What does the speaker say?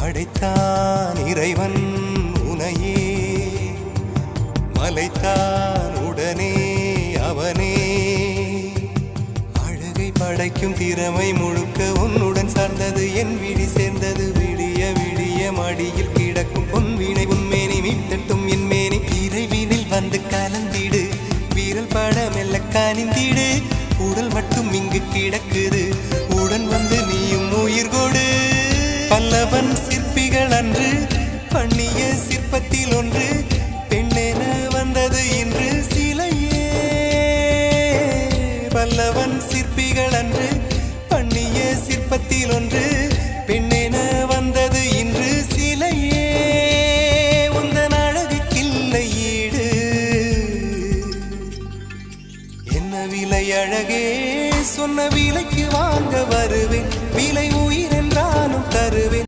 படைத்தான் இறைவன் உனையே, மலைத்தான் உடனே அவனே. அழகை படைக்கும் திறமை முழுக்க உன்னுடன் சார்ந்தது, என் விழி சேர்ந்தது. விடிய விடிய மடியில் கிடக்கும் பொன்வினை உன்மேனி மீட்டட்டும் என் மேனி. இறைவினில் வந்து கலந்திடு, வீரல் பட மெல்ல காணிந்திடு. உடல் மட்டும் இங்கு கிடக்குது, உடன் வந்து நீயும் உயிர் கொடு. பல்லவன் சிற்பிகள் அன்று பண்ணிய சிற்பத்தில் ஒன்று, பெண்ணென வந்தது இன்று சிலையே. பல்லவன் சிற்பிகள் அன்று பண்ணிய சிற்பத்தில் ஒன்று, பெண்ணென வந்தது இன்று சிலையே. உந்தன் அழகுக்கில்லை ஈடு, என்ன விலை அழகே, சொன்ன விலைக்கு வாங்க வருவேன். விலை